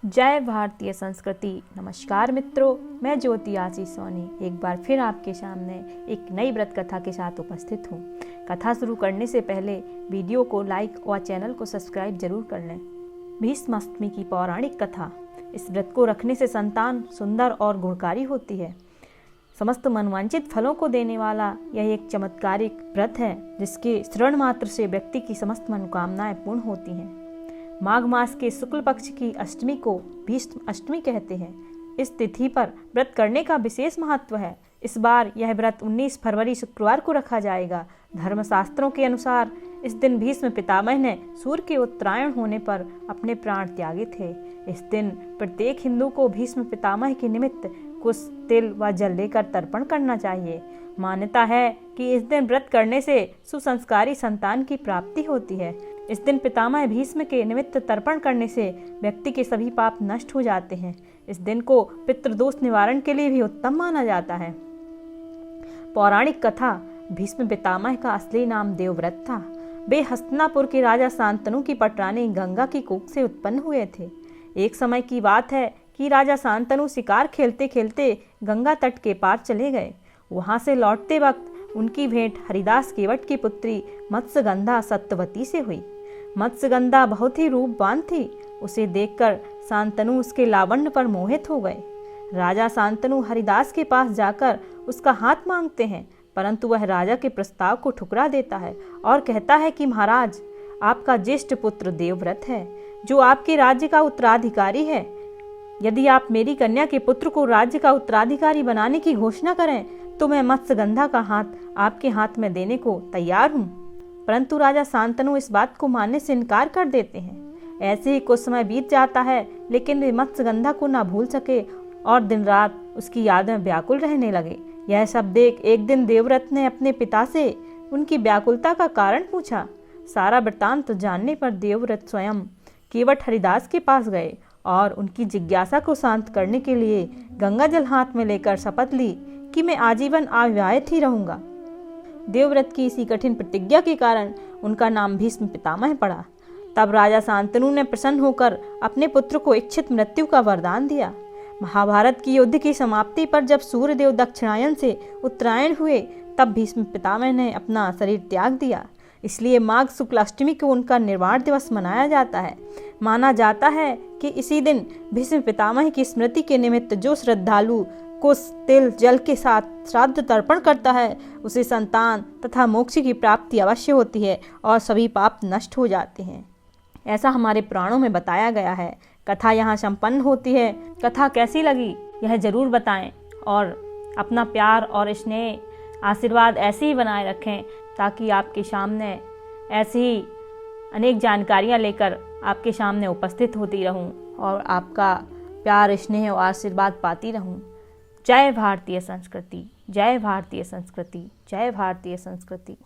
जय भारतीय संस्कृति। नमस्कार मित्रों, मैं ज्योति आशीष सोनी एक बार फिर आपके सामने एक नई व्रत कथा के साथ उपस्थित हूँ। कथा शुरू करने से पहले वीडियो को लाइक और चैनल को सब्सक्राइब जरूर कर लें। भीष्माष्टमी की पौराणिक कथा। इस व्रत को रखने से संतान सुंदर और गुणकारी होती है। समस्त मनवांछित फलों को देने वाला यह एक चमत्कारिक व्रत है जिसके श्रवण मात्र से व्यक्ति की समस्त मनोकामनाएं पूर्ण होती हैं। माघ मास के शुक्ल पक्ष की अष्टमी को भीष्म अष्टमी कहते हैं। इस तिथि पर व्रत करने का विशेष महत्व है। इस बार यह व्रत 19 फरवरी शुक्रवार को रखा जाएगा। धर्मशास्त्रों के अनुसार इस दिन भीष्म पितामह ने सूर्य के उत्तरायण होने पर अपने प्राण त्यागे थे। इस दिन प्रत्येक हिंदू को भीष्म पितामह के निमित्त कुछ तिल व जल लेकर तर्पण करना चाहिए। मान्यता है कि इस दिन व्रत करने से सुसंस्कारी संतान की प्राप्ति होती है। इस दिन पितामह भीष्म के निमित्त तर्पण करने से व्यक्ति के सभी पाप नष्ट हो जाते हैं। इस दिन को पितृदोष निवारण के लिए भी उत्तम माना जाता है। पौराणिक कथा। भीष्म पितामह का असली नाम देवव्रत था। वे हस्तिनापुर के राजा शांतनु की पटरानी गंगा की कोख से उत्पन्न हुए थे। एक समय की बात है कि राजा शांतनु शिकार खेलते खेलते गंगा तट के पार चले गए। वहां से लौटते वक्त उनकी भेंट हरिदास केवट की पुत्री मत्स्यगंधा सत्यवती से हुई। मत्स्यगंधा बहुत ही रूपवान थी। उसे देखकर शांतनु उसके लावण्य पर मोहित हो गए। राजा शांतनु हरिदास के पास जाकर उसका हाथ मांगते हैं, परंतु वह राजा के प्रस्ताव को ठुकरा देता है और कहता है कि महाराज, आपका ज्येष्ठ पुत्र देवव्रत है जो आपके राज्य का उत्तराधिकारी है। यदि आप मेरी कन्या के पुत्र को राज्य का उत्तराधिकारी बनाने की घोषणा करें तो मैं मत्स्यगंधा का हाथ आपके हाथ में देने को तैयार हूँ। परंतु राजा शांतनु इस बात को मानने से इनकार कर देते हैं। ऐसे ही कुछ समय बीत जाता है, लेकिन वे मत्स्यगंधा को ना भूल सके और दिन रात उसकी याद में व्याकुल रहने लगे। यह सब देख एक दिन देवव्रत ने अपने पिता से उनकी व्याकुलता का कारण पूछा। सारा वृत्तांत जानने पर देवव्रत स्वयं केवट हरिदास के पास गए और उनकी जिज्ञासा को शांत करने के लिए गंगा जल हाथ में लेकर शपथ ली कि मैं आजीवन अविवाहित ही रहूंगा। देवव्रत की इसी कठिन प्रतिज्ञा के कारण उनका नाम भीष्म पितामह पड़ा। तब राजा शांतनु ने प्रसन्न होकर अपने पुत्र को इच्छित मृत्यु का वरदान दिया। महाभारत की युद्ध की समाप्ति पर जब सूर्यदेव दक्षिणायन से उत्तरायण हुए तब भीष्म पितामह ने अपना शरीर त्याग दिया। इसलिए माघ शुक्ल अष्टमी को उनका निर्वाण दिवस मनाया जाता है। माना जाता है कि इसी दिन भीष्म पितामह की स्मृति के निमित्त जो श्रद्धालु कुछ तिल जल के साथ श्राद्ध तर्पण करता है उसे संतान तथा मोक्ष की प्राप्ति अवश्य होती है और सभी पाप नष्ट हो जाते हैं। ऐसा हमारे पुराणों में बताया गया है। कथा यहाँ संपन्न होती है। कथा कैसी लगी यह जरूर बताएं और अपना प्यार और स्नेह आशीर्वाद ऐसे ही बनाए रखें ताकि आपके सामने ऐसी ही अनेक जानकारियाँ लेकर आपके सामने उपस्थित होती रहूं और आपका प्यार स्नेह और आशीर्वाद पाती रहूं। जय भारतीय संस्कृति, जय भारतीय संस्कृति, जय भारतीय संस्कृति।